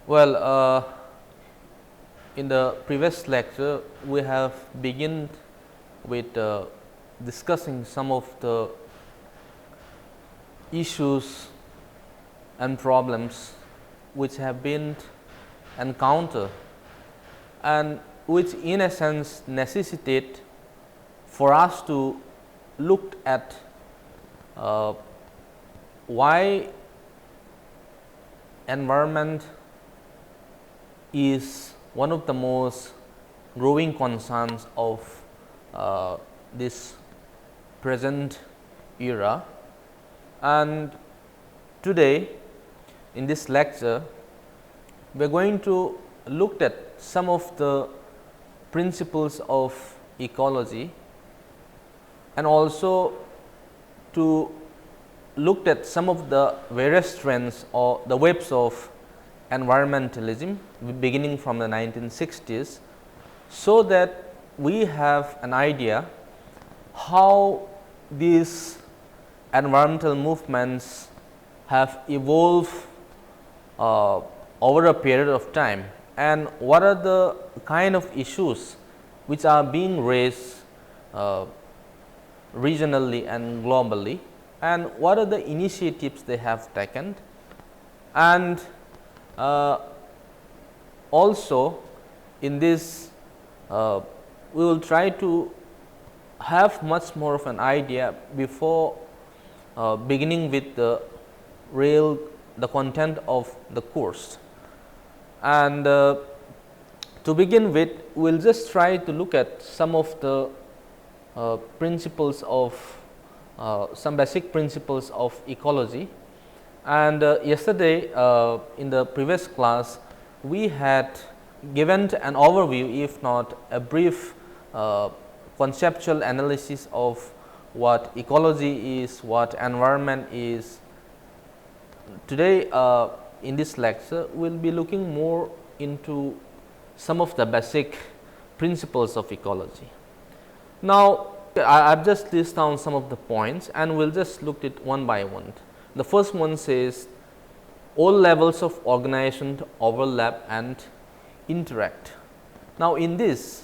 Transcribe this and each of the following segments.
Well, in the previous lecture, we have begun with discussing some of the issues and problems which have been encountered and which in a sense necessitate for us to look at why environment is one of the most growing concerns of this present era. And today in this lecture, we are going to look at some of the principles of ecology and also to look at some of the various trends or the webs of environmentalism beginning from the 1960s, so that we have an idea how these environmental movements have evolved over a period of time, and what are the kind of issues which are being raised regionally and globally, and what are the initiatives they have taken, and also in this we will try to have much more of an idea before beginning with the content of the course. And to begin with, we will just try to look at some of the principles of some basic principles of ecology. And yesterday in the previous class, we had given an overview, if not a brief conceptual analysis of what ecology is, what environment is. Today in this lecture, we will be looking more into some of the basic principles of ecology. Now, I have just listed down some of the points and we will just look at it one by one. The first one says all levels of organization overlap and interact. Now, in this,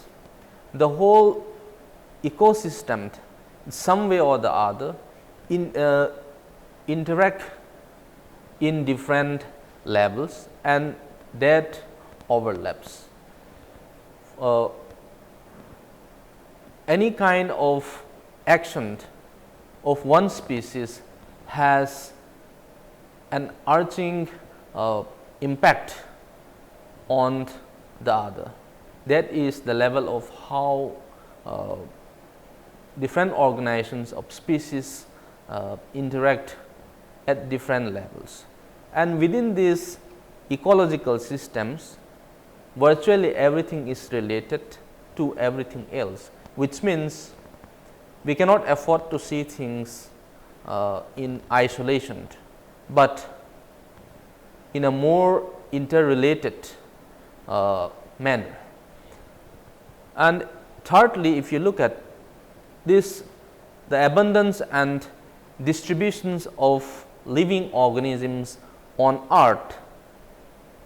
the whole ecosystem some way or the other interact in different levels and that overlaps. Any kind of action of one species has an arching impact on the other. That is the level of how different organizations of species interact at different levels. And within these ecological systems, virtually everything is related to everything else, which means we cannot afford to see things in isolation, but in a more interrelated manner. And thirdly, if you look at this, the abundance and distributions of living organisms on earth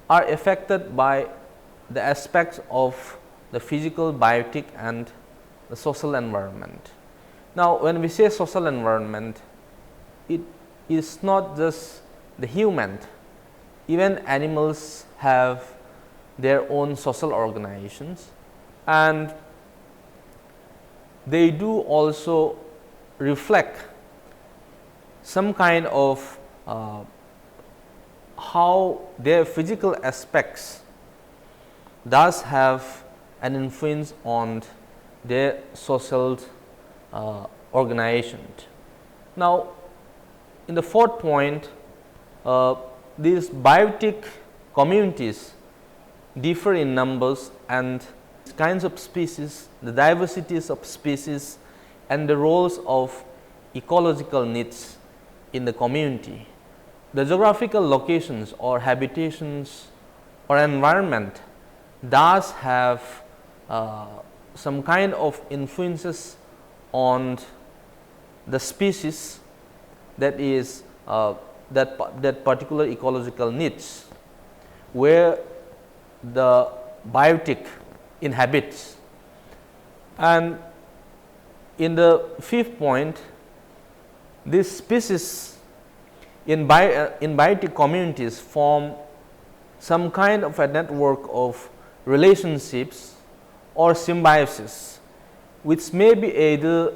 are affected by the aspects of the physical, biotic and the social environment. Now, when we say social environment, it is not just the human, even animals have their own social organizations, and they do also reflect some kind of how their physical aspects does have an influence on their social organization. Now, in the fourth point, these biotic communities differ in numbers and kinds of species, the diversities of species and the roles of ecological needs in the community. The geographical locations or habitations or environment does have some kind of influences on the species that is that particular ecological niche, where the biotic inhabits. And in the fifth point, these species in biotic communities form some kind of a network of relationships or symbiosis, which may be either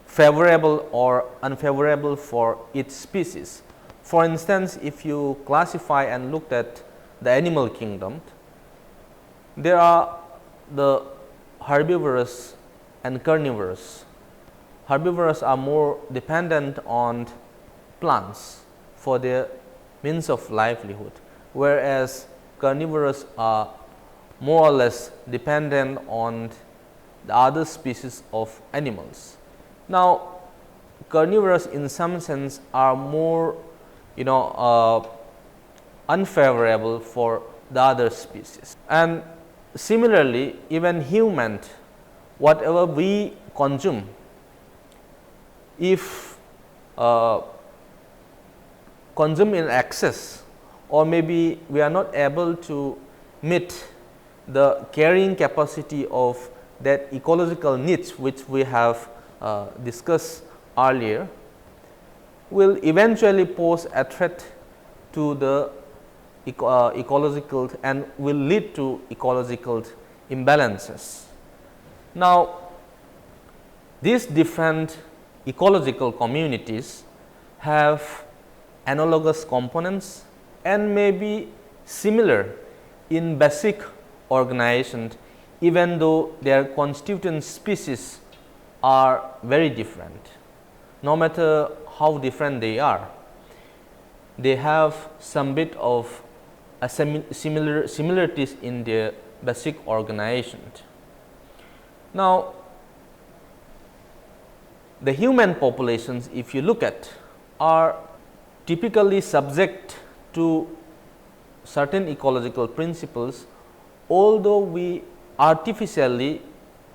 favorable or unfavorable for each species. For instance, if you classify and look at the animal kingdom, there are the herbivorous and carnivorous. Herbivorous are more dependent on plants for their means of livelihood, whereas carnivorous are more or less dependent on the other species of animals. Now, carnivorous in some sense are more unfavorable for the other species. And similarly, even human, whatever we consume, if consumed in excess, or maybe we are not able to meet the carrying capacity of that ecological niche which we have discussed earlier, will eventually pose a threat to the ecological and will lead to ecological imbalances. Now, these different ecological communities have analogous components and may be similar in basic organization, even though their constituent species are very different. No matter how different they are, they have some bit of a similarities in their basic organization. Now, the human populations, if you look at, are typically subject to certain ecological principles, although we artificially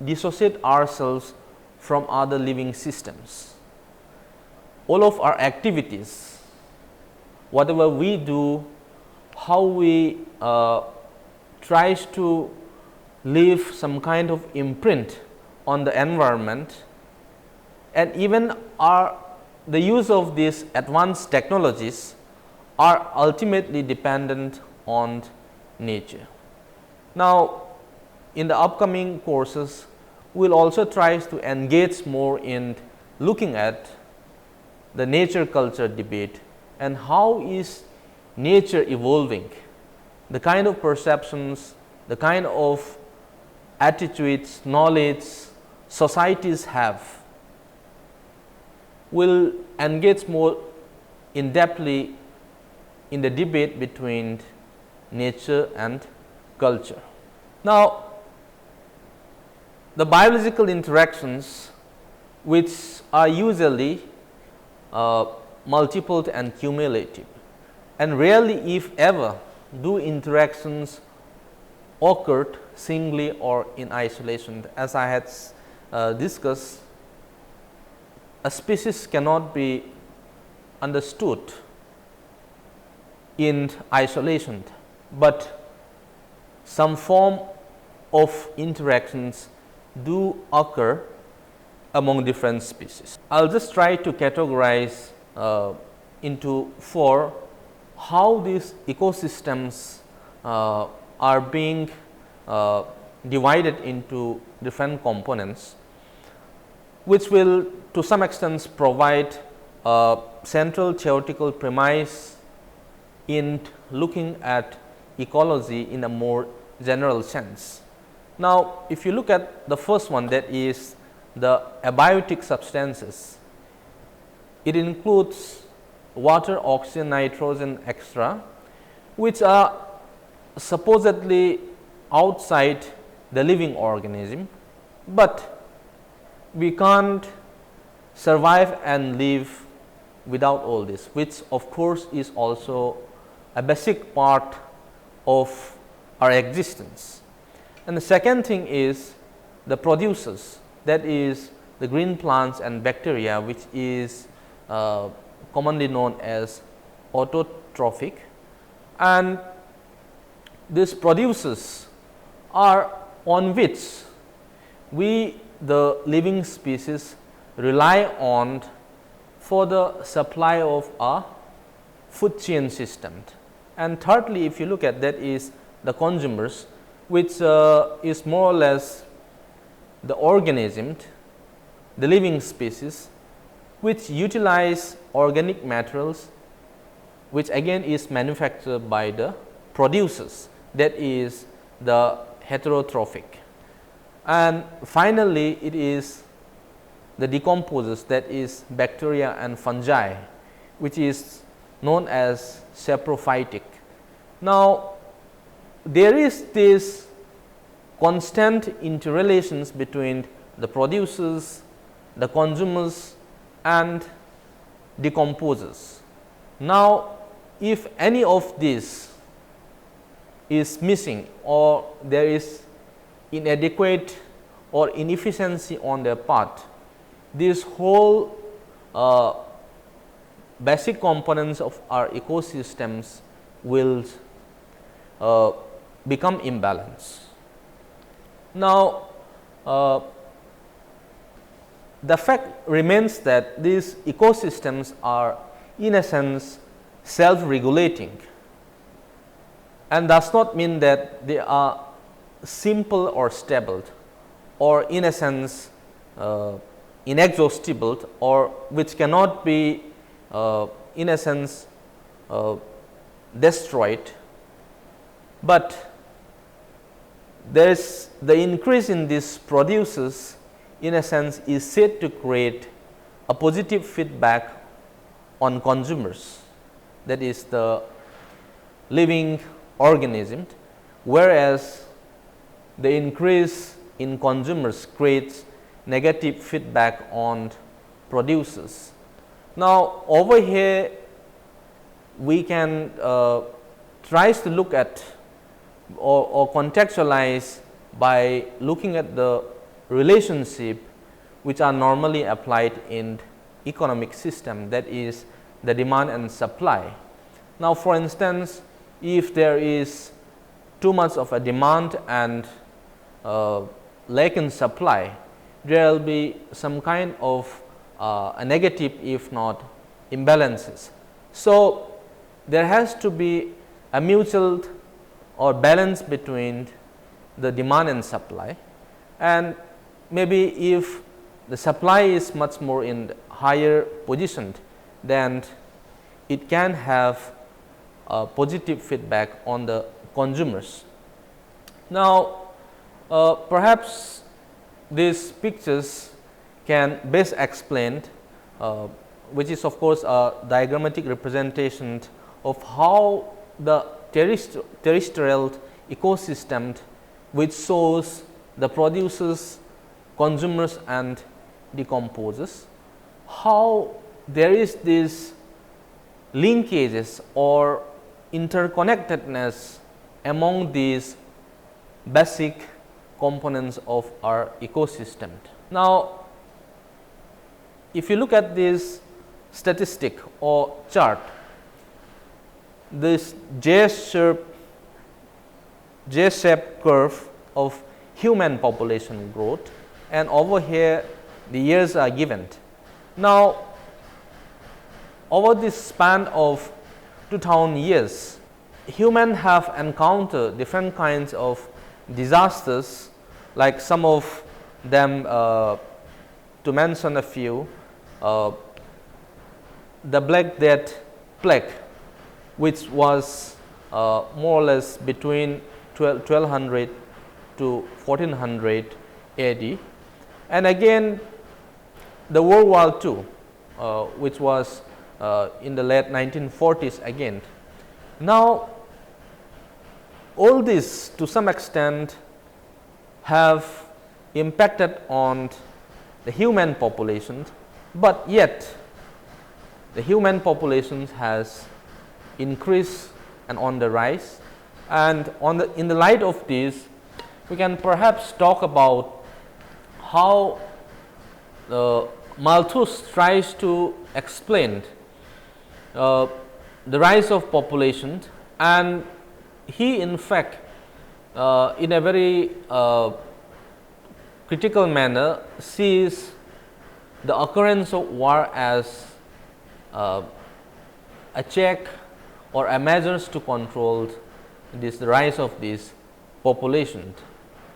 dissociate ourselves from other living systems. All of our activities, whatever we do, how we tries to leave some kind of imprint on the environment, and even the use of these advanced technologies are ultimately dependent on nature. Now, in the upcoming courses, we will also try to engage more in looking at the nature culture debate and how is nature evolving, the kind of perceptions, the kind of attitudes, knowledge societies have. We will engage more in depthly in the debate between nature and culture. Now, the biological interactions, which are usually multiple and cumulative, and rarely if ever do interactions occurred singly or in isolation. As I had discussed, a species cannot be understood in isolation, but some form of interactions do occur among different species. I will just try to categorize into four how these ecosystems are being divided into different components, which will to some extent provide a central theoretical premise in looking at ecology in a more general sense. Now, if you look at the first one, that is the abiotic substances, it includes water, oxygen, nitrogen, etc., which are supposedly outside the living organism, but we can't survive and live without all this, which of course is also a basic part of our existence. And the second thing is the producers, that is the green plants and bacteria, which is commonly known as autotrophic, and these producers are on which we, the living species, rely on for the supply of a food chain system. And thirdly, if you look at that, is the consumers, which is more or less the organism, the living species, which utilize organic materials, which again is manufactured by the producers, that is the heterotrophic. And finally, it is the decomposers, that is bacteria and fungi, which is known as saprophytic. Now, there is this constant interrelations between the producers, the consumers and decomposers. Now, if any of this is missing, or there is inadequate or inefficiency on their part, this whole basic components of our ecosystems will become imbalanced. Now, the fact remains that these ecosystems are in a sense self-regulating, and does not mean that they are simple or stable, or in a sense inexhaustible, or which cannot be in a sense destroyed. But there is the increase in these producers, in a sense, is said to create a positive feedback on consumers, that is the living organism, whereas the increase in consumers creates negative feedback on producers. Now, over here we can try to look at or contextualize by looking at the relationship which are normally applied in economic system, that is the demand and supply. Now, for instance, if there is too much of a demand and lack in supply, there will be some kind of a negative, if not imbalances. So, there has to be a mutual or balance between the demand and supply, and maybe if the supply is much more in higher position, then it can have a positive feedback on the consumers. Now, perhaps these pictures can best explain, which is of course a diagrammatic representation of how the terrestrial ecosystem, which shows the producers, consumers and decomposers, how there is this linkages or interconnectedness among these basic components of our ecosystem. Now, if you look at this statistic or chart, this J-shaped curve of human population growth, and over here the years are given. Now, over this span of 2000 years, humans have encountered different kinds of disasters, like some of them, to mention a few, the Black Death plague, which was more or less between 1200 to 1400 AD, and again the World War II, which was in the late 1940s again. Now, all this to some extent have impacted on the human population, but yet the human population has increased and on the rise, and in the light of this, we can perhaps talk about how Malthus tries to explain the rise of population, and he in fact in a very critical manner sees the occurrence of war as a check or a measures to control the rise of this population,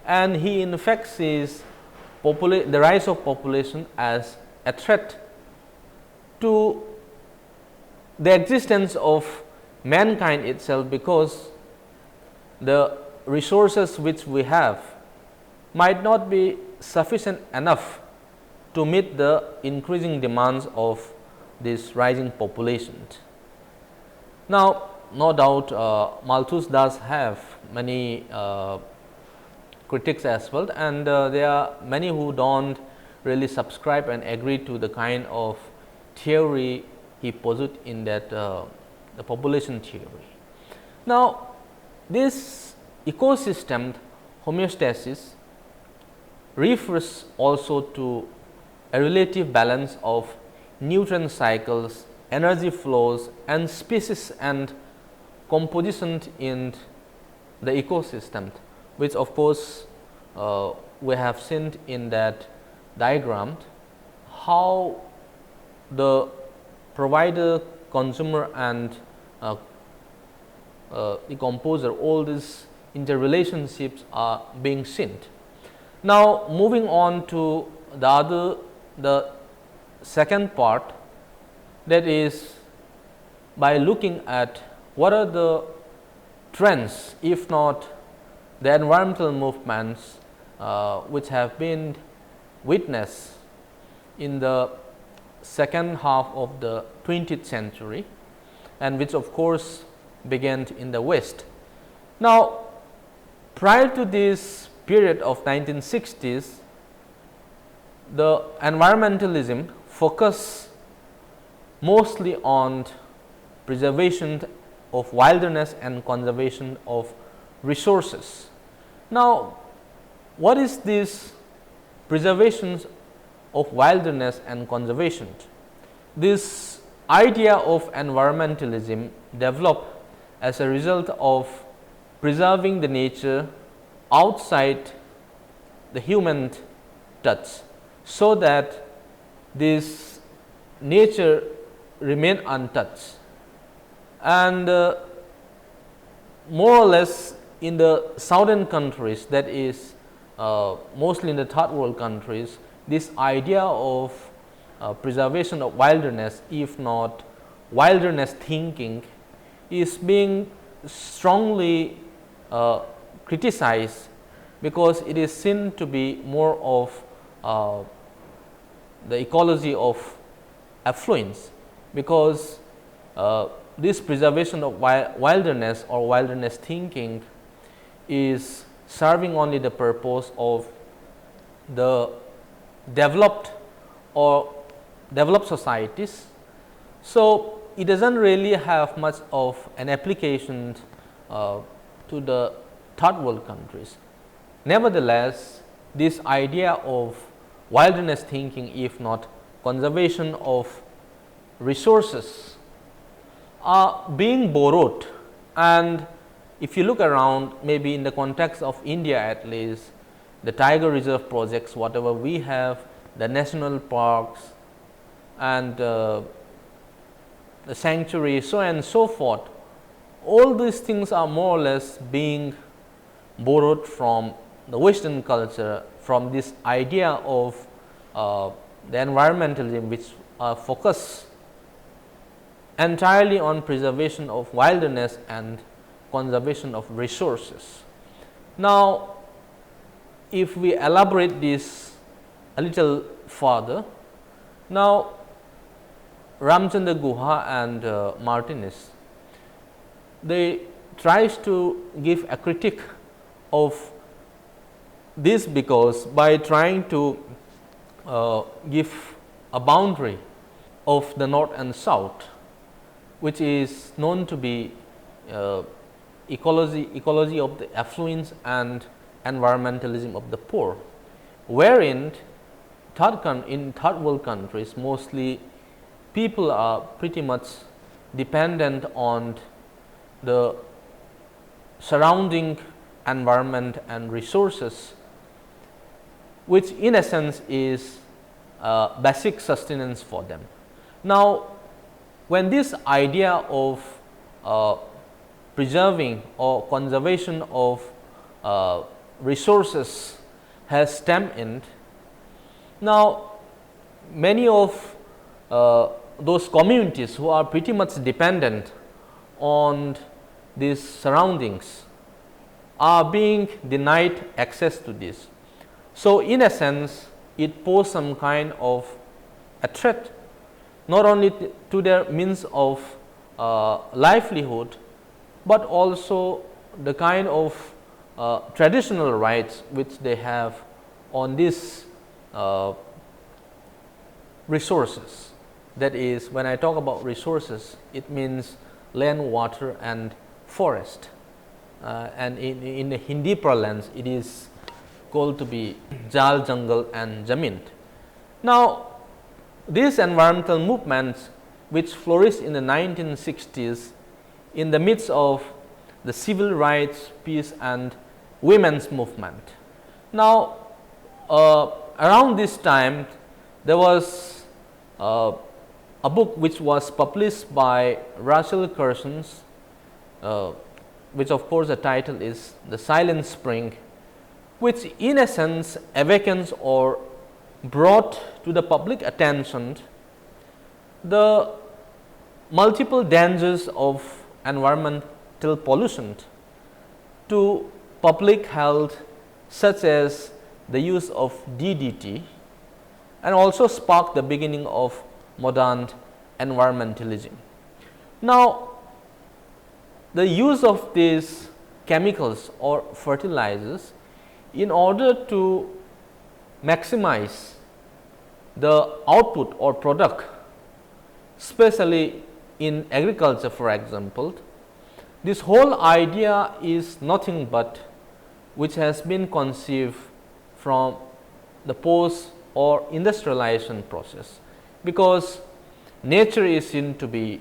and he in fact sees the rise of population as a threat to the existence of mankind itself, because the resources which we have might not be sufficient enough to meet the increasing demands of this rising population. Now, no doubt Malthus does have many critics as well, and there are many who do not really subscribe and agree to the kind of theory he posits in that the population theory. Now, this ecosystem homeostasis refers also to a relative balance of nutrient cycles, energy flows, and species and composition in the ecosystem, which of course we have seen in that diagram how the provider, consumer, and the composer, all these interrelationships are being seen. Now, moving on to the second part, that is by looking at what are the trends, if not the environmental movements which have been witnessed in the second half of the 20th century, and which of course began in the West. Now, prior to this period of 1960s, the environmentalism focused mostly on preservation of wilderness and conservation of resources. Now, what is this preservation of wilderness and conservation? This idea of environmentalism developed as a result of preserving the nature outside the human touch, so that this nature remain untouched. And more or less in the southern countries, that is mostly in the third world countries, this idea of preservation of wilderness, if not wilderness thinking, is being strongly criticized, because it is seen to be more of the ecology of affluence, because this preservation of wilderness or wilderness thinking is serving only the purpose of the developed societies. So, it does not really have much of an application to the third world countries. Nevertheless, this idea of wilderness thinking, if not conservation of resources, are being borrowed, and if you look around, maybe in the context of India at least, the tiger reserve projects, whatever we have, the national parks and the sanctuary, so on and so forth, all these things are more or less being borrowed from the Western culture, from this idea of the environmentalism, which focus entirely on preservation of wilderness and conservation of resources. Now, if we elaborate this a little further, now Ramchandra Guha and Martinez, they tries to give a critique of this, because by trying to give a boundary of the north and south, which is known to be ecology of the affluence and environmentalism of the poor, wherein in third world countries mostly people are pretty much dependent on the surrounding environment and resources, which in essence is basic sustenance for them. Now, when this idea of preserving or conservation of resources has stepped in, now many of those communities who are pretty much dependent on these surroundings are being denied access to this. So, in a sense, it poses some kind of a threat not only to their means of livelihood, but also the kind of traditional rights which they have on these resources. That is, when I talk about resources, it means land, water and forest, and in the Hindi parlance it is called to be jal, jungle and zameen. Now, these environmental movements which flourished in the 1960s in the midst of the civil rights, peace and women's movement. Now, around this time there was a book which was published by Rachel Carson's, which of course the title is The Silent Spring, which in essence awakens or brought to the public attention the multiple dangers of environmental pollution to public health, such as the use of DDT, and also sparked the beginning of modern environmentalism. Now, the use of these chemicals or fertilizers in order to maximize the output or product, especially in agriculture for example, this whole idea is nothing but which has been conceived from the post or industrialization process, because nature is seen to be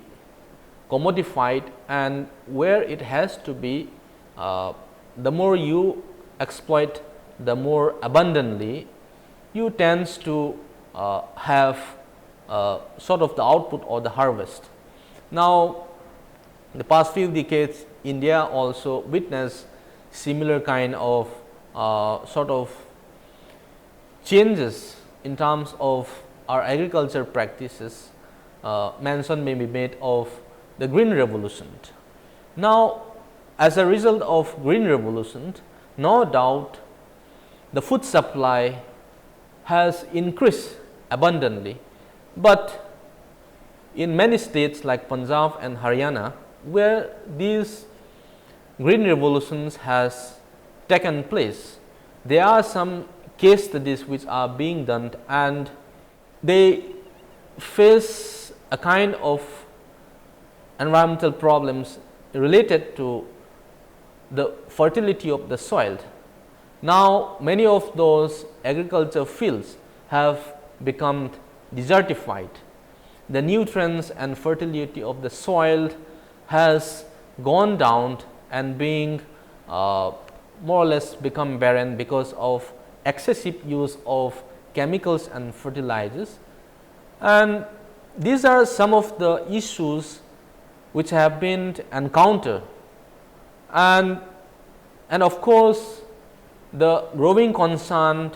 commodified, and where it has to be, the more you exploit, the more abundantly you tends to have sort of the output or the harvest. Now, the past few decades India also witnessed similar kind of sort of changes in terms of our agriculture practices. Mention may be made of the green revolution. Now, as a result of green revolution, no doubt the food supply has increased abundantly, but in many states like Punjab and Haryana, where these green revolutions has taken place, there are some case studies which are being done, and they face a kind of environmental problems related to the fertility of the soil. Now, many of those agriculture fields have become desertified. The nutrients and fertility of the soil has gone down and being more or less become barren because of excessive use of chemicals and fertilizers. And these are some of the issues which have been encountered, and of course, the growing concern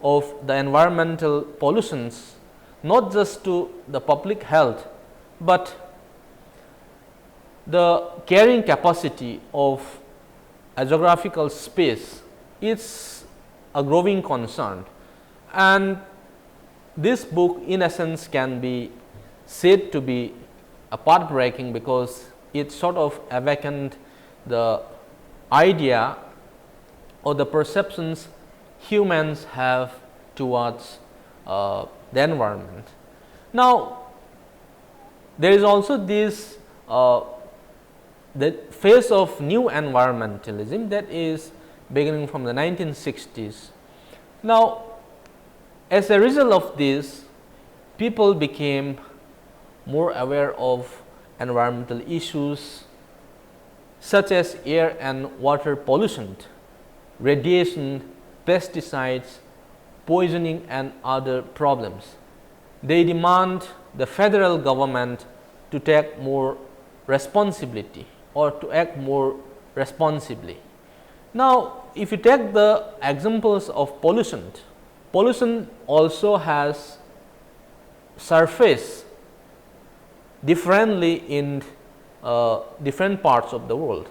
of the environmental pollutions, not just to the public health, but the carrying capacity of a geographical space is a growing concern. And this book in essence can be said to be a path breaking, because it sort of awakened the idea or the perceptions humans have towards the environment. Now, there is also this the phase of new environmentalism that is beginning from the 1960s. Now, as a result of this, people became more aware of environmental issues, such as air and water pollution, radiation, pesticides, poisoning and other problems. They demand the federal government to take more responsibility or to act more responsibly. Now, if you take the examples of pollution, pollution also has surface differently in different parts of the world.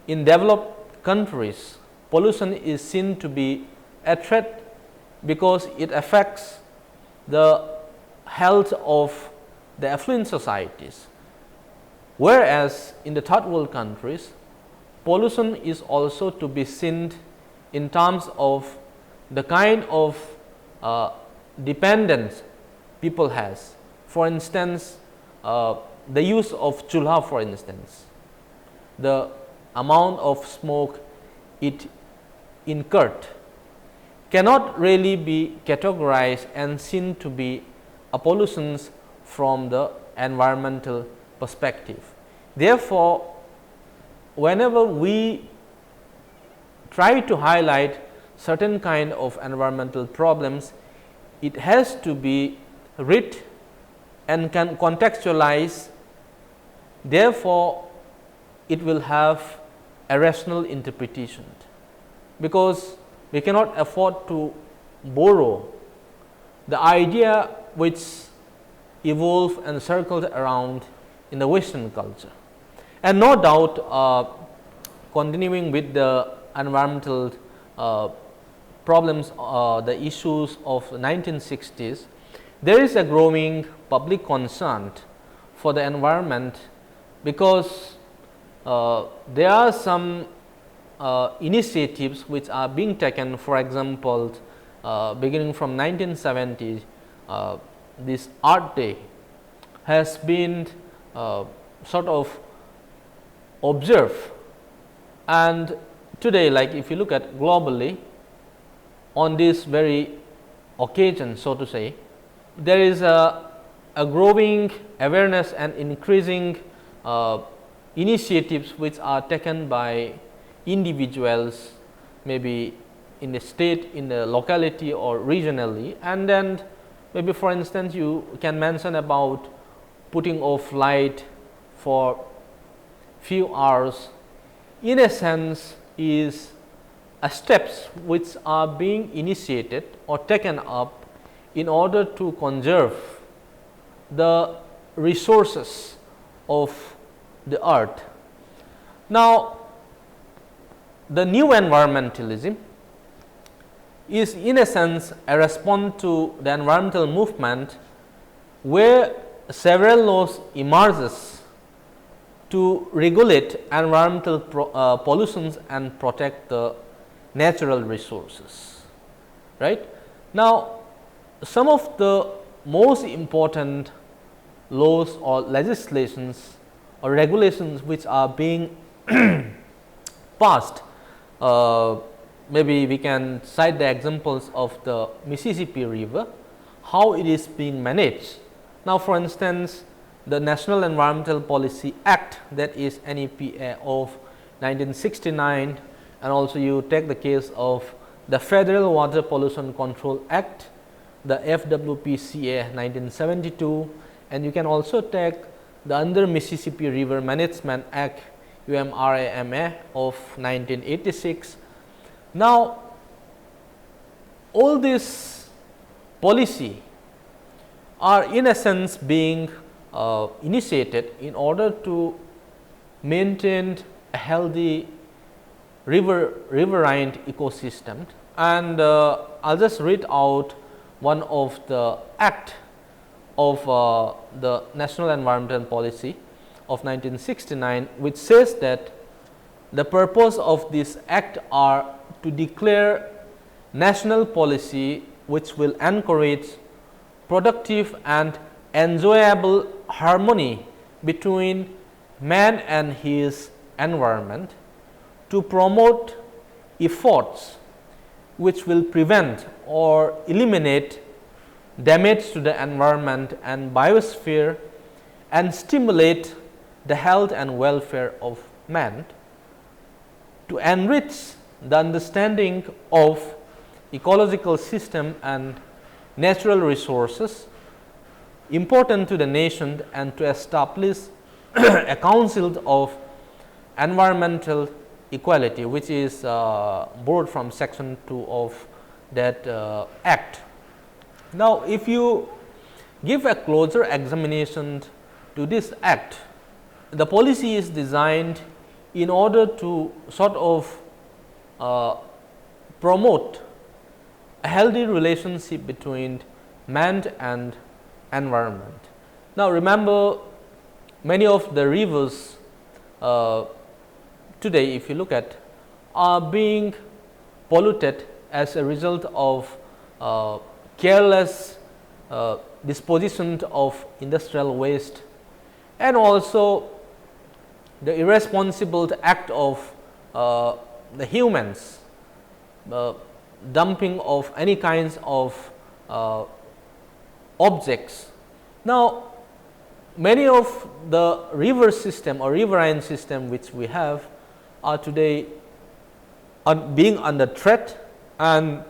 In developed countries, pollution is seen to be a threat because it affects the health of the affluent societies, whereas in the third world countries, pollution is also to be seen in terms of the kind of dependence people has. For instance, the use of chulha, for instance, the amount of smoke it incurred cannot really be categorized and seen to be a pollution from the environmental perspective. Therefore, whenever we try to highlight certain kind of environmental problems, it has to be read and can contextualize. Therefore, it will have a rational interpretation, because we cannot afford to borrow the idea which evolved and circled around in the Western culture. And no doubt, continuing with the environmental problems, the issues of the 1960s, there is a growing public concern for the environment, because there are some initiatives which are being taken. For example, beginning from 1970s, this Art Day has been sort of observed, and today, like if you look at globally on this very occasion, so to say, there is a growing awareness and increasing initiatives which are taken by individuals, maybe in the state, in the locality or regionally. And then maybe, for instance, you can mention about putting off light for few hours, in a sense is a steps which are being initiated or taken up in order to conserve the resources of the earth. Now, the new environmentalism is in a sense a response to the environmental movement, where several laws emerges to regulate environmental pollutions and protect the natural resources. Right now, some of the most important laws or legislations or regulations which are being passed, maybe we can cite the examples of the Mississippi River, how it is being managed. Now, for instance, the National Environmental Policy Act, that is NEPA of 1969, and also you take the case of the Federal Water Pollution Control Act, the FWPCA 1972, and you can also take the Under Mississippi River Management Act UMRAMA of 1986. Now, all this policy are in a sense being initiated in order to maintain a healthy riverine ecosystem. And I'll just read out one of the act of the National Environmental Policy of 1969, which says that the purpose of this act are to declare national policy which will encourage productive and enjoyable harmony between man and his environment, to promote efforts which will prevent or eliminate damage to the environment and biosphere, and stimulate the health and welfare of development to enrich the understanding of ecological system and natural resources important to the nation, and to establish a council of environmental equality, which is borrowed from section 2 of that act. Now, if you give a closer examination to this act, the policy is designed in order to sort of promote a healthy relationship between man and environment. Now, remember, many of the rivers today, if you look at, are being polluted as a result of careless disposition of industrial waste, and also the irresponsible act of the humans, dumping of any kinds of objects. Now, many of the river system or riverine system which we have are today being under threat, and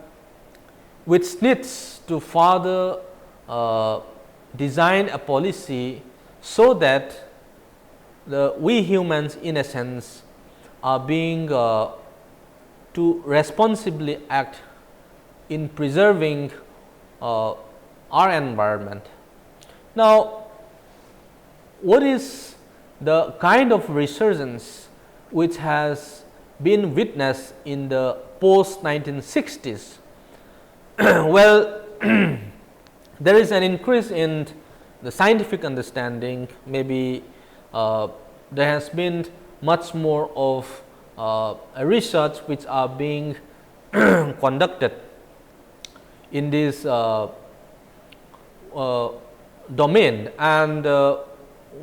which needs to further design a policy so that we humans, in a sense, are being to responsibly act in preserving our environment. Now, what is the kind of resurgence which has been witnessed in the post 1960s? Well, there is an increase in the scientific understanding. Maybe there has been much more of a research which are being conducted in this domain, and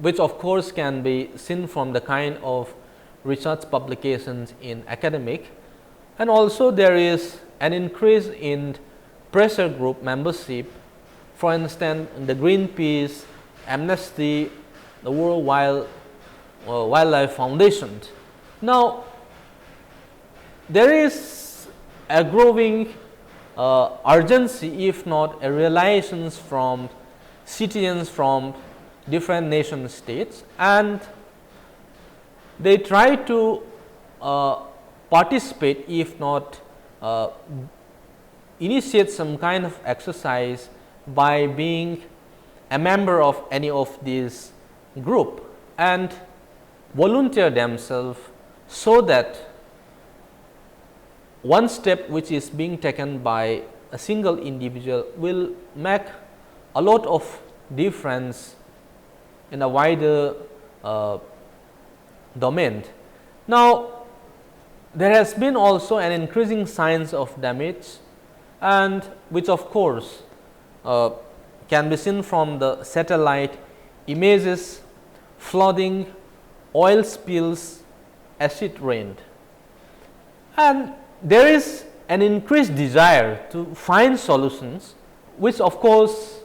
which of course can be seen from the kind of research publications in academic, and also there is an increase in pressure group membership. For instance, the Greenpeace, Amnesty, the World Wildlife Foundation. Now, there is a growing urgency, if not a realizations from citizens from different nation states, and they try to participate, if not initiate some kind of exercise by being a member of any of these group and volunteer themselves, so that one step which is being taken by a single individual will make a lot of difference in a wider domain. Now, there has been also an increasing signs of damage, and which of course can be seen from the satellite images: flooding, oil spills, acid rain. And there is an increased desire to find solutions, which of course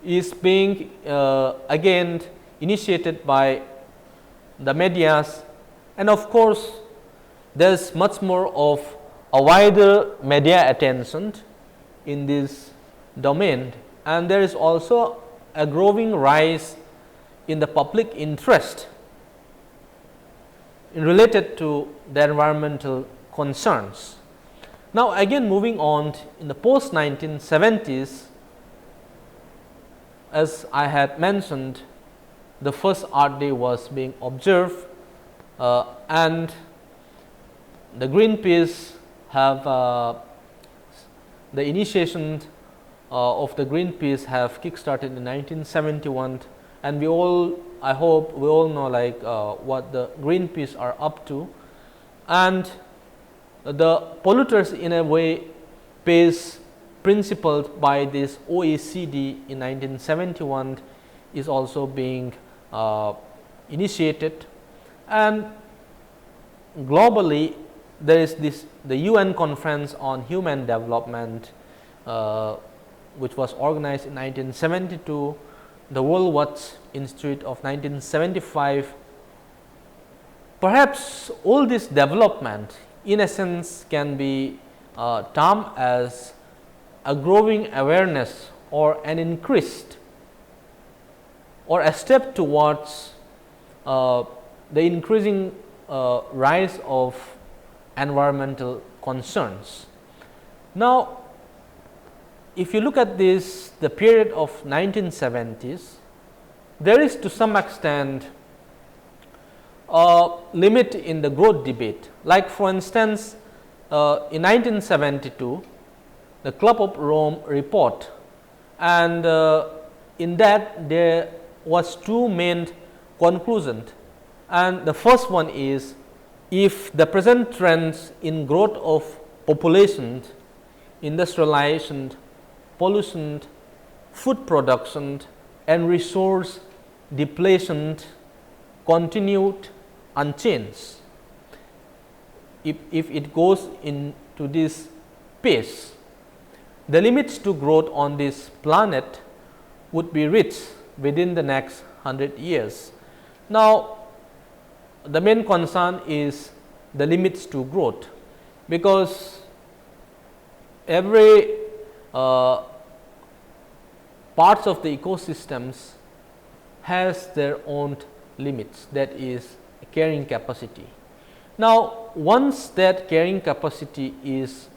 is being again initiated by the medias, and of course there is much more of a wider media attention in this domain, and there is also a growing rise in the public interest related to the environmental concerns. Now, again moving on, in the post 1970s, as I had mentioned, the first Earth Day was being observed, and the Greenpeace have the initiation of the Greenpeace have kick-started in 1971, and we all, I hope we all know like what the Greenpeace are up to, and the polluters in a way pays principled by this OECD in 1971 is also being initiated, and globally there is this the UN Conference on Human Development, which was organized in 1972, the World Watch Institute of 1975, perhaps all this development in essence can be termed as a growing awareness or an increased or a step towards the increasing rise of environmental concerns. Now, if you look at this, the period of 1970s, there is to some extent a limit in the growth debate. Like for instance, in 1972, the Club of Rome report, and in that there was two main conclusions, and the first one is, if the present trends in growth of population, industrialization, pollution, food production and resource depletion continued unchanged, if it goes into this pace, the limits to growth on this planet would be reached within the next 100 years. Now, the main concern is the limits to growth, because every parts of the ecosystems has their own limits, that is carrying capacity. Now, once that carrying capacity is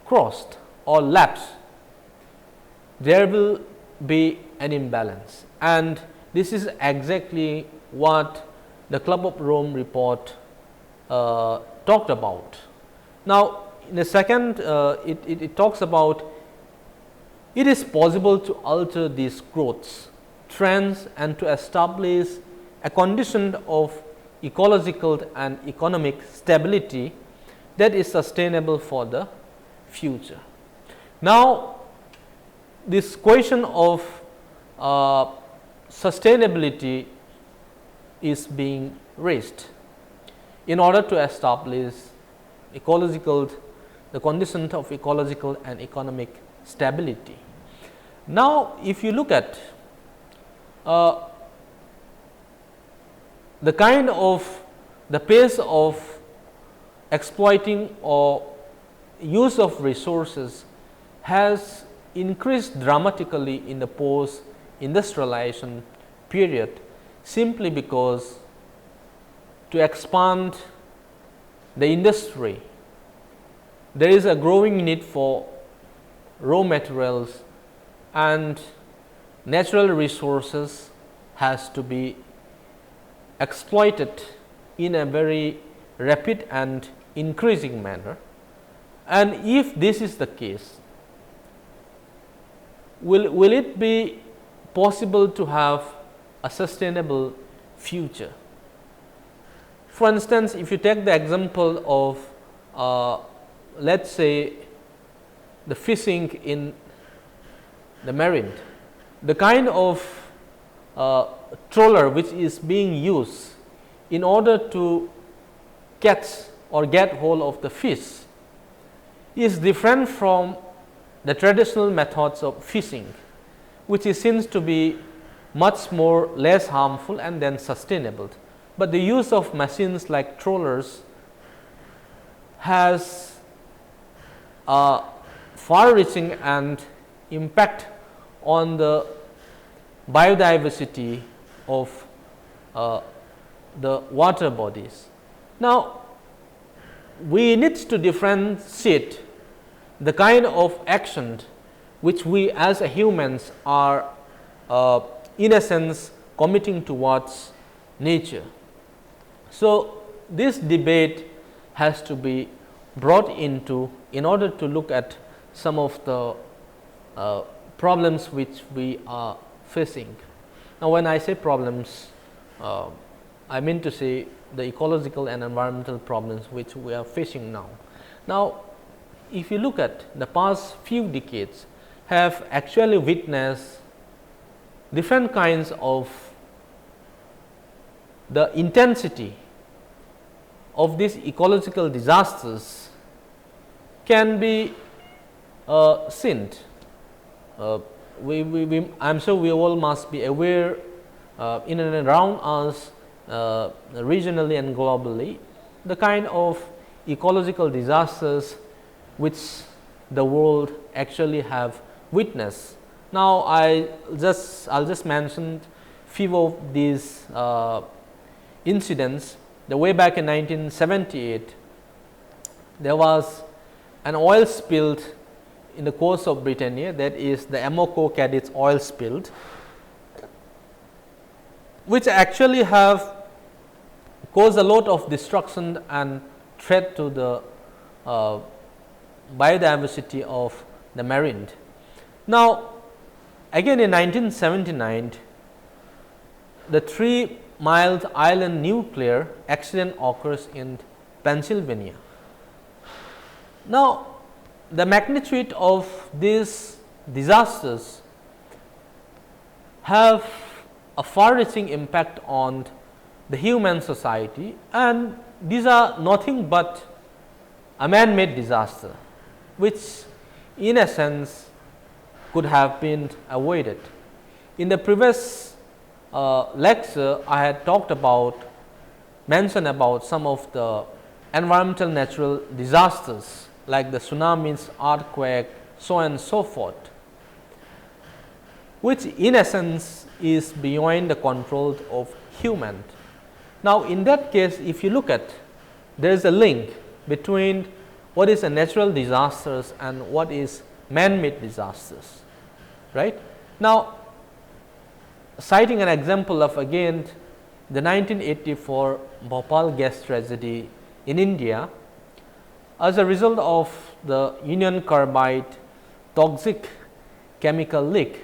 crossed or lapsed, there will be an imbalance, and this is exactly what the Club of Rome report talked about. Now, in the second, it talks about it is possible to alter these growths trends and to establish a condition of ecological and economic stability that is sustainable for the future. Now, this question of sustainability is being raised in order to establish the conditions of ecological and economic stability. Now, if you look at the kind of the pace of exploiting or use of resources has increased dramatically in the post industrialization period, simply because to expand the industry there is a growing need for raw materials, and natural resources has to be exploited in a very rapid and increasing manner. And if this is the case, will it be possible to have a sustainable future? For instance, if you take the example of let us say the fishing in the marine, the kind of trawler which is being used in order to catch or get hold of the fish is different from the traditional methods of fishing, which seems to be much more less harmful and then sustainable. But the use of machines like trawlers has a far-reaching and impact on the biodiversity of the water bodies. Now, we need to differentiate the kind of action which we as a humans are in a sense committing towards nature. So, this debate has to be brought into in order to look at some of the problems which we are facing. Now, when I say problems, I mean to say the ecological and environmental problems which we are facing now. Now, if you look at the past few decades, have actually witnessed different kinds of the intensity of these ecological disasters can be seen. I am sure we all must be aware in and around us regionally and globally, the kind of ecological disasters which the world actually have witnessed. Now, I'll just mention few of these incidents. The way back in 1978, there was an oil spilled in the coast of Britannia, that is the Amoco Cadiz oil spilled, which actually have caused a lot of destruction and threat to the biodiversity of the marine. Now, again in 1979, the 3 Miles Island nuclear accident occurs in Pennsylvania. Now, the magnitude of these disasters have a far-reaching impact on the human society, and these are nothing but a man-made disaster, which in a sense could have been avoided. In the previous lecture, I had mentioned about some of the environmental natural disasters like the tsunamis, earthquake, so on and so forth, which in essence is beyond the control of human. Now, in that case, if you look at, there is a link between what is a natural disasters and what is man-made disasters, right. Now, citing an example of again the 1984 Bhopal gas tragedy in India, as a result of the Union Carbide toxic chemical leak,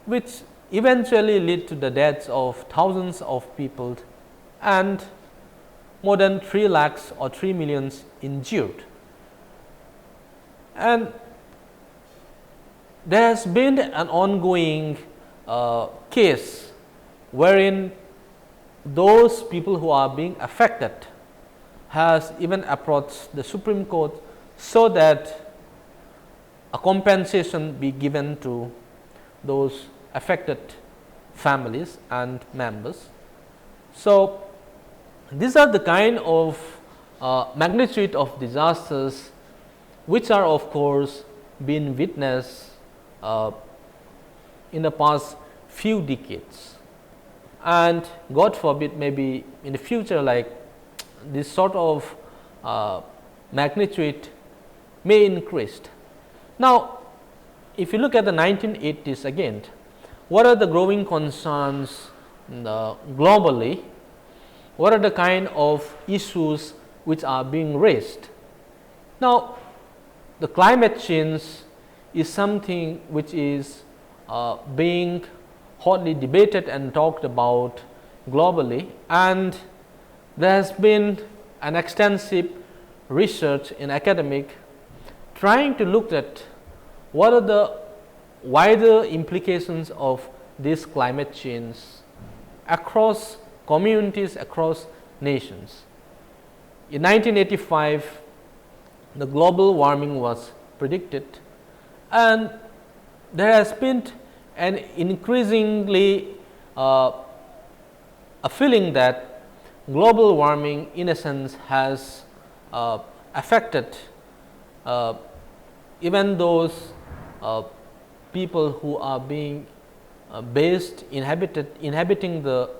which eventually led to the deaths of thousands of people and more than 3 lakhs or 3 millions injured. And there has been an ongoing case wherein those people who are being affected has even approached the Supreme Court so that a compensation be given to those affected families and members. So, these are the kind of magnitude of disasters which are of course been witnessed in the past few decades, and God forbid maybe in the future, like this sort of magnitude may increase. Now, if you look at the 1980s again, what are the growing concerns globally? What are the kind of issues which are being raised? Now, the climate change is something which is being hotly debated and talked about globally, and there has been an extensive research in academic trying to look at what are the wider implications of this climate change across communities, across nations. In 1985, the global warming was predicted, and there has been an increasingly a feeling that global warming in a sense has affected even those people who are being inhabiting the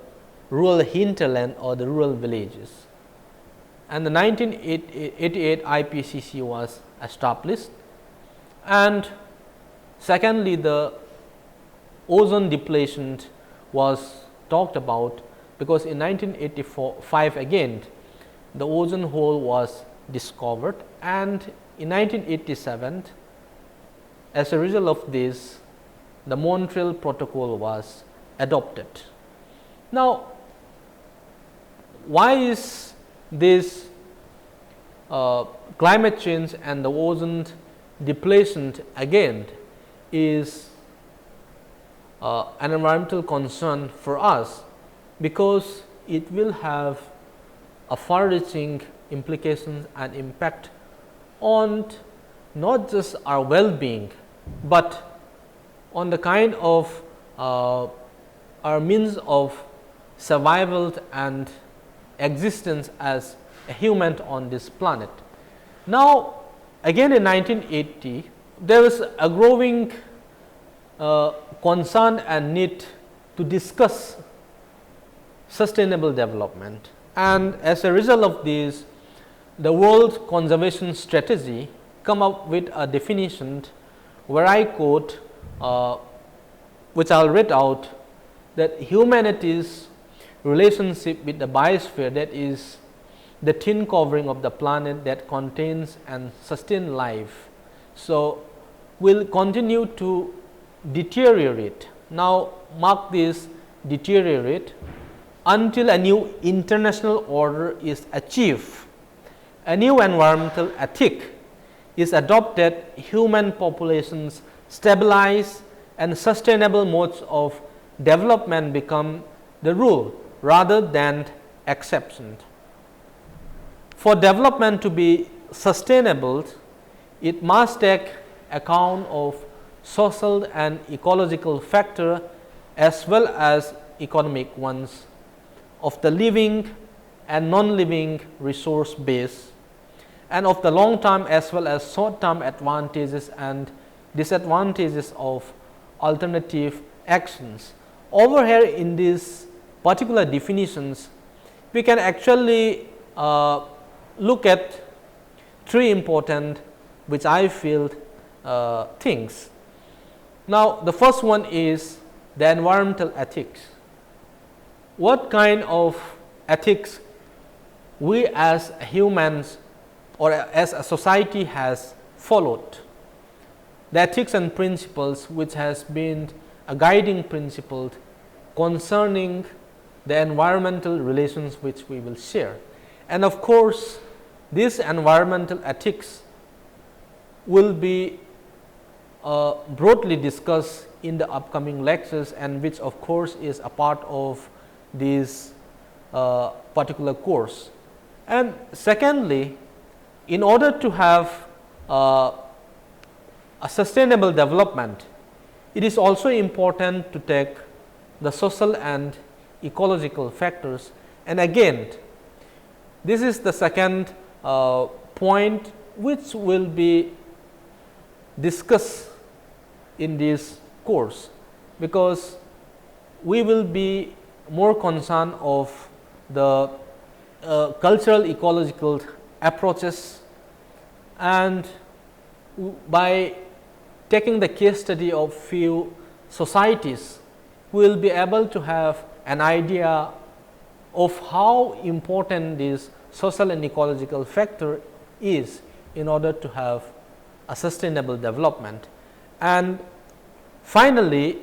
rural hinterland or the rural villages. And the 1988 IPCC was established, and secondly, the ozone depletion was talked about, because in 1985 again the ozone hole was discovered, and in 1987 as a result of this the Montreal Protocol was adopted. Now, why is this climate change and the ozone depletion again is an environmental concern for us? Because it will have a far-reaching implications and impact on not just our well-being, but on the kind of our means of survival and existence as a human on this planet. Now, again in 1980, there is a growing concern and need to discuss sustainable development, and as a result of this, the World Conservation Strategy come up with a definition where I quote, which I will read out, that humanity's relationship with the biosphere, that is the thin covering of the planet that contains and sustains life, so will continue to deteriorate. Now, mark this, deteriorate, until a new international order is achieved. A new environmental ethic is adopted, human populations stabilize, and sustainable modes of development become the rule rather than exception. For development to be sustainable, it must take account of social and ecological factors as well as economic ones of the living and non-living resource base, and of the long term as well as short term advantages and disadvantages of alternative actions. Over here in these particular definitions, we can actually look at three important, which I feel, things. Now, the first one is the environmental ethics. What kind of ethics we as humans or as a society has followed? The ethics and principles which has been a guiding principle concerning the environmental relations which we will share. And of course, this environmental ethics will be broadly discussed in the upcoming lectures, and which of course is a part of this particular course. And secondly, in order to have a sustainable development, it is also important to take the social and ecological factors. And again, this is the second point which will be discussed in this course, because we will be more concerned of the cultural ecological approaches, and by taking the case study of few societies, we will be able to have an idea of how important this social and ecological factor is in order to have a sustainable development. And finally,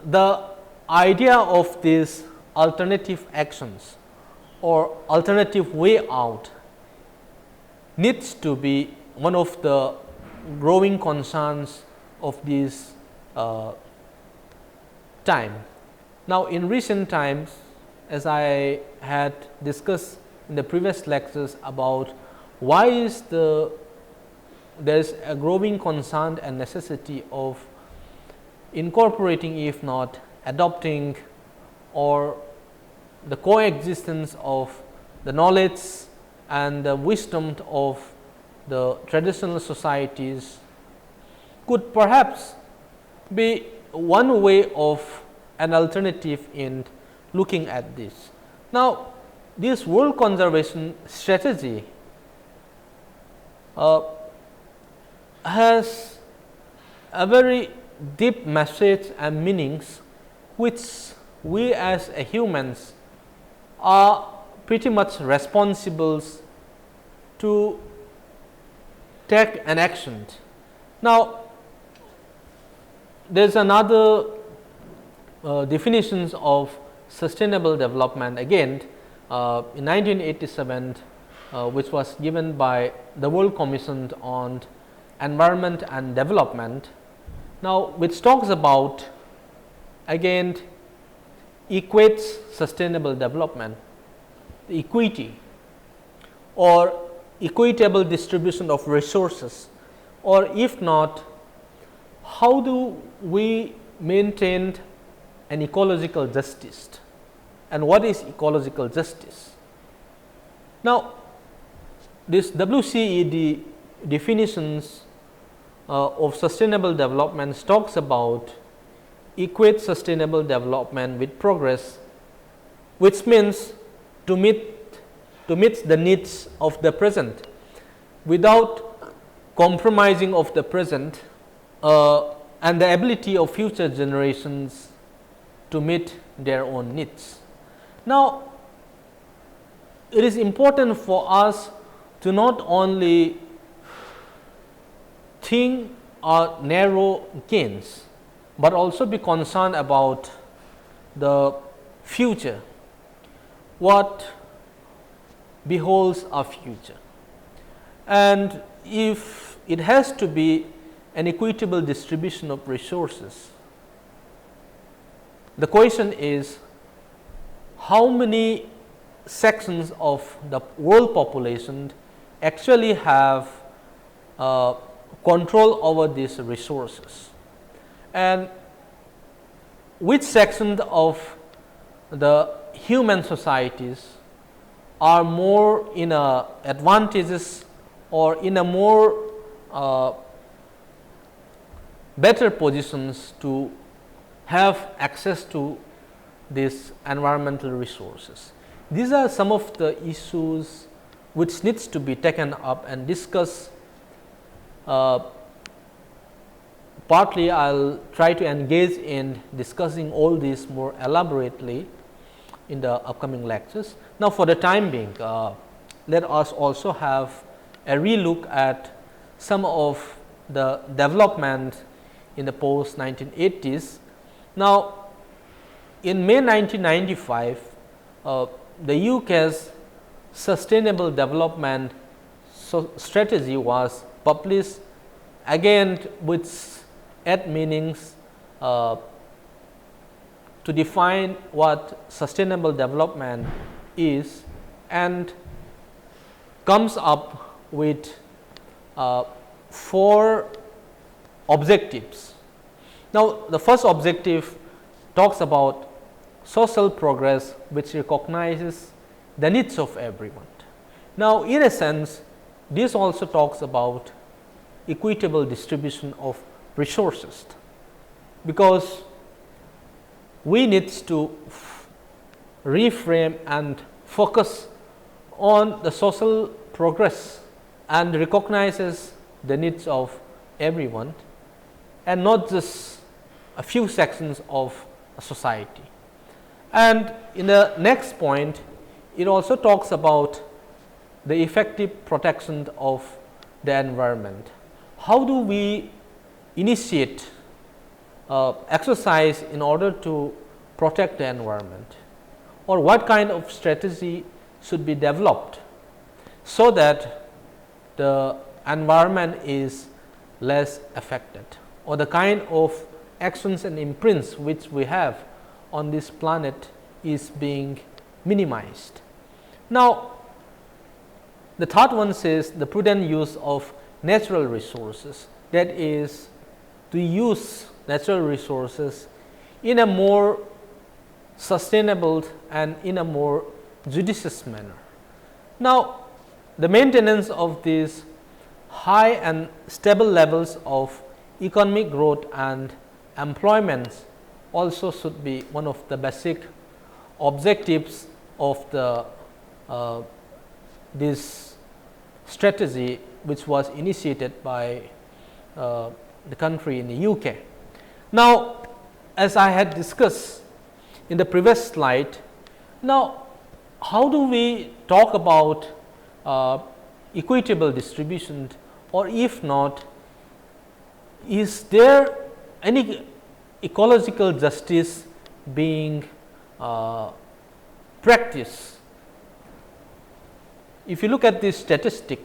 the idea of these alternative actions or alternative way out needs to be one of the growing concerns of this time. Now, in recent times, as I had discussed in the previous lectures about why is there is a growing concern and necessity of incorporating, if not adopting, or the coexistence of the knowledge and the wisdom of the traditional societies could perhaps be one way of an alternative in looking at this. Now, this world conservation strategy has a very deep message and meanings which we as humans are pretty much responsible to take an action. Now, there is another definitions of sustainable development again in 1987, which was given by the World Commission on Environment and Development. Now, which talks about again equates sustainable development, the equity or equitable distribution of resources, or if not, how do we maintain an ecological justice? and what is ecological justice. Now, this WCED definitions of sustainable development talks about equate sustainable development with progress, which means to meet the needs of the present without compromising of the present and the ability of future generations to meet their own needs. Now, it is important for us to not only think or narrow gains, but also be concerned about the future, what beholds our future. And if it has to be an equitable distribution of resources, the question is how many sections of the world population actually have control over these resources, and which sections of the human societies are more in a advantageous or in a more better positions to have access to these environmental resources. These are some of the issues which needs to be taken up and discussed. Partly I will try to engage in discussing all these more elaborately in the upcoming lectures. Now, for the time being, let us also have a relook at some of the development in the post 1980s. Now, in May 1995, the UK's Sustainable Development Strategy was published, again with 8 meanings to define what sustainable development is, and comes up with 4 objectives. Now, the first objective talks about social progress, which recognizes the needs of everyone. Now, in a sense, this also talks about equitable distribution of resources, because we need to reframe and focus on the social progress and recognizes the needs of everyone and not just a few sections of a society. And in the next point, it also talks about the effective protection of the environment. How do we initiate exercise in order to protect the environment, or what kind of strategy should be developed so that the environment is less affected, or the kind of actions and imprints which we have on this planet is being minimized. Now, the third one says the prudent use of natural resources, that is to use natural resources in a more sustainable and in a more judicious manner. Now, the maintenance of these high and stable levels of economic growth and employment also should be one of the basic objectives of the this strategy, which was initiated by the country in the UK. Now, as I had discussed in the previous slide, now how do we talk about equitable distribution, or if not, is there any ecological justice being practiced? If you look at this statistic,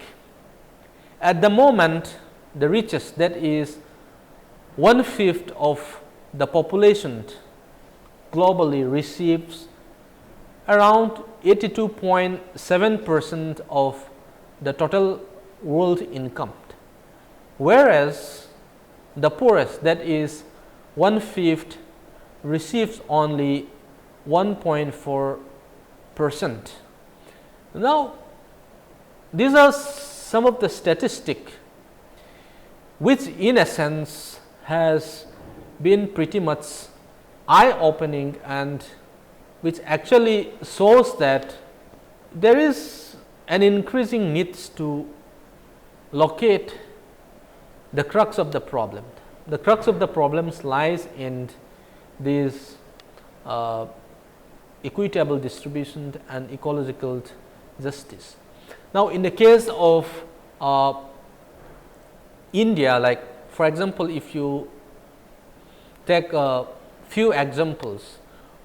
at the moment the richest, that is 1/5 of the population globally, receives around 82.7% of the total world income, whereas the poorest, that is 1/5, receives only 1.4%. Now, these are some of the statistics which in essence has been pretty much eye opening, and which actually shows that there is an increasing need to locate the crux of the problem. The crux of the problems lies in this equitable distribution and ecological justice. Now, in the case of India, like for example, if you take a few examples,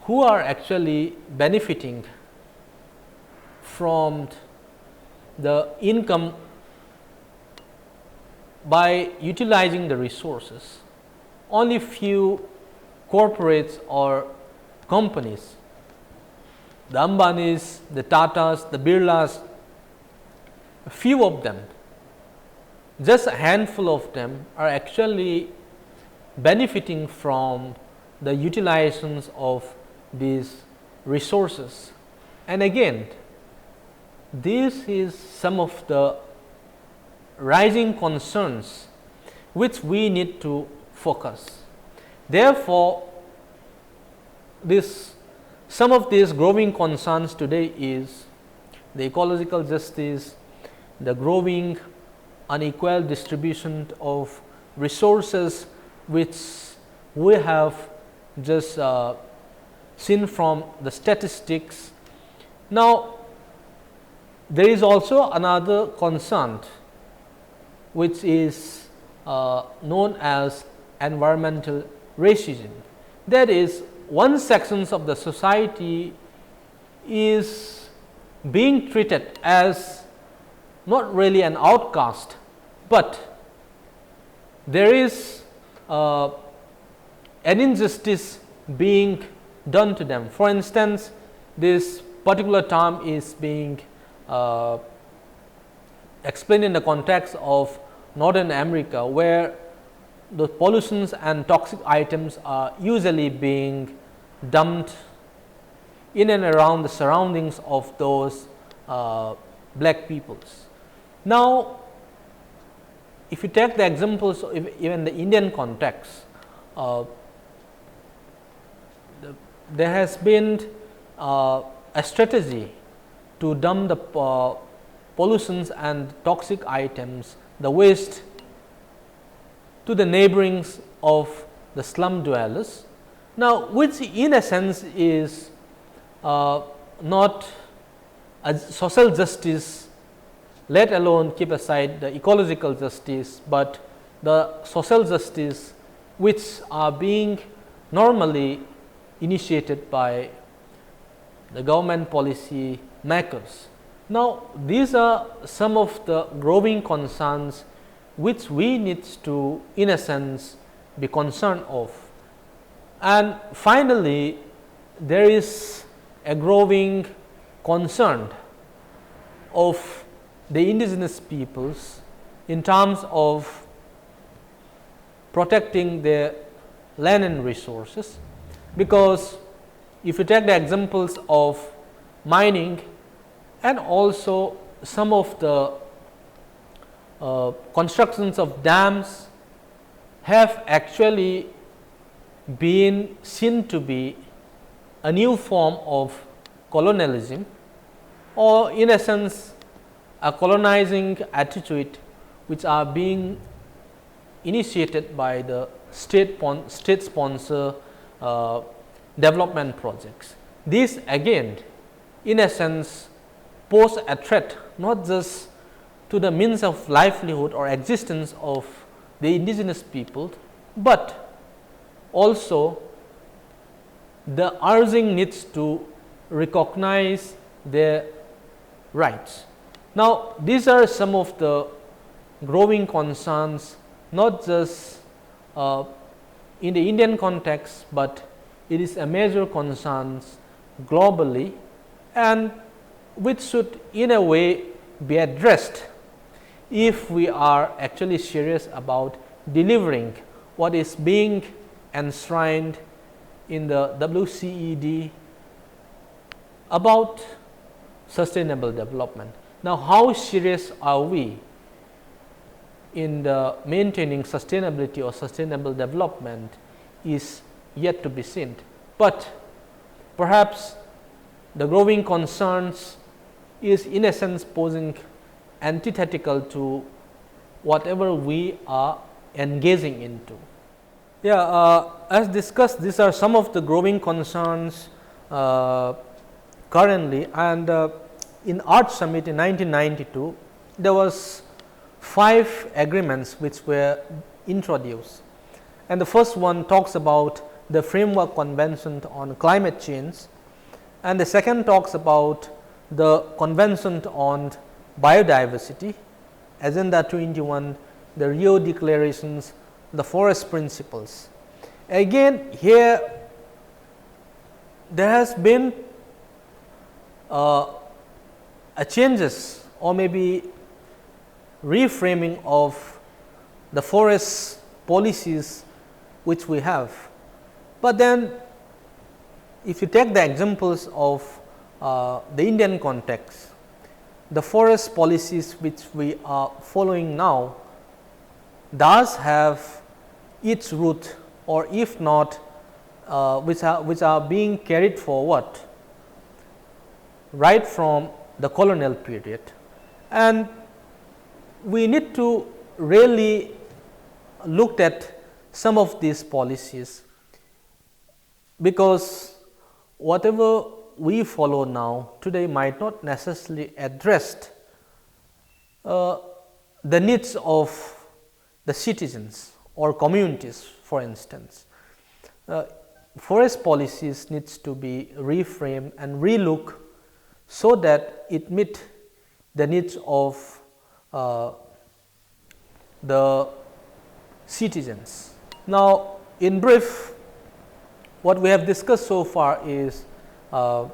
who are actually benefiting from the income by utilizing the resources, only few corporates or companies, the Ambanis, the Tatas, the Birlas, a few of them, just a handful of them are actually benefiting from the utilizations of these resources. And again, this is some of the rising concerns which we need to focus. Therefore, some of these growing concerns today is the ecological justice, the growing unequal distribution of resources, which we have just seen from the statistics. Now, there is also another concern which is known as environmental racism. That is, one section of the society is being treated as not really an outcast, but there is an injustice being done to them. For instance, this particular term is being explained in the context of Northern America, where the pollutions and toxic items are usually being dumped in and around the surroundings of those black peoples. Now, if you take the examples of even the Indian context, there has been a strategy to dump the pollutions and toxic items, the waste, to the neighborings of the slum dwellers. Now, which in a sense is not a social justice, let alone keep aside the ecological justice, but the social justice which are being normally initiated by the government policy makers. Now, these are some of the growing concerns which we need to, in a sense, be concerned of. And finally, there is a growing concern of the indigenous peoples in terms of protecting their land and resources, because if you take the examples of mining and also some of the constructions of dams have actually been seen to be a new form of colonialism, or in a sense a colonizing attitude which are being initiated by the state sponsor development projects. These again in a sense pose a threat not just to the means of livelihood or existence of the indigenous people, but also the urging needs to recognize their rights. Now, these are some of the growing concerns, not just in the Indian context, but it is a major concern globally, and which should in a way be addressed if we are actually serious about delivering what is being enshrined in the WCED about sustainable development. Now, how serious are we in the maintaining sustainability or sustainable development is yet to be seen, but perhaps the growing concerns is in essence posing antithetical to whatever we are engaging into. As discussed, these are some of the growing concerns currently, and in Art Summit in 1992, there was 5 agreements which were introduced, and the first one talks about the Framework Convention on Climate Change, and the second talks about the Convention on Biodiversity, Agenda 21, the Rio Declarations, the Forest Principles. Again, here there has been a changes or maybe reframing of the forest policies which we have. But then if you take the examples of the Indian context, the forest policies which we are following now does have its root, or if not which are being carried forward right from the colonial period, and we need to really look at some of these policies, because whatever we follow now today might not necessarily address the needs of the citizens or communities. For instance, forest policies needs to be reframed and relook so that it meet the needs of the citizens. Now, in brief, what we have discussed so far is the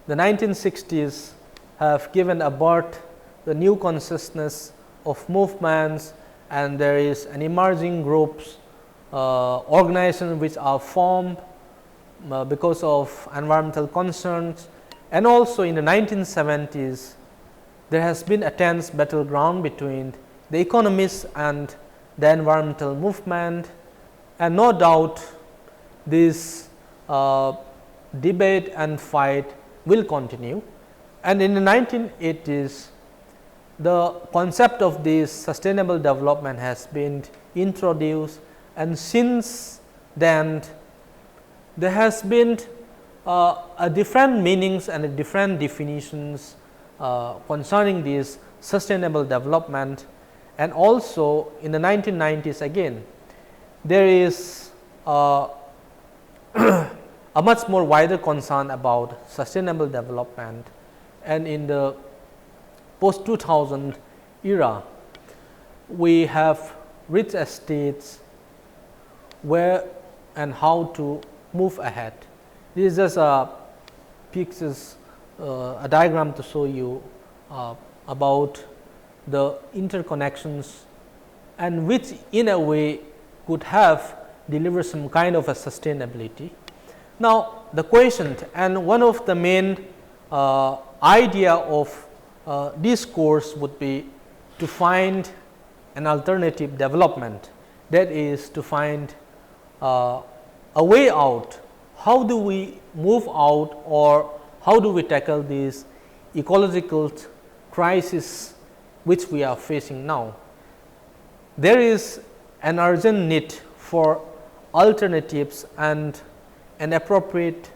1960s have given a birth the new consciousness of movements, and there is an emerging groups, organizations which are formed because of environmental concerns, and also in the 1970s there has been a tense battleground between the economists and the environmental movement, and no doubt this debate and fight will continue. And in the 1980s, the concept of this sustainable development has been introduced, and since then there has been a different meanings and a different definitions concerning this sustainable development. And also in the 1990s again there is a much more wider concern about sustainable development, and in the post 2000 era we have reached a stage where and how to move ahead. This is just a pictures, a diagram to show you about the interconnections, and which in a way could have delivered some kind of a sustainability. Now, the question and one of the main idea of this course would be to find an alternative development, that is to find a way out. How do we move out, or how do we tackle this ecological crisis which we are facing now? There is an urgent need for alternatives and an appropriate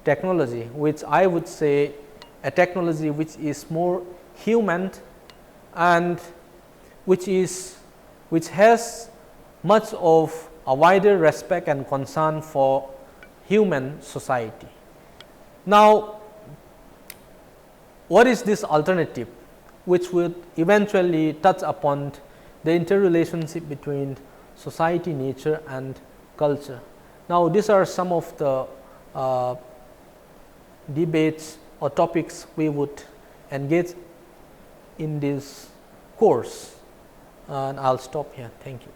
technology, which I would say a technology which is more human and which has much of a wider respect and concern for human society. Now, what is this alternative which would eventually touch upon the interrelationship between society, nature and culture? Now, these are some of the debates or topics we would engage in this course, and I will stop here. Thank you.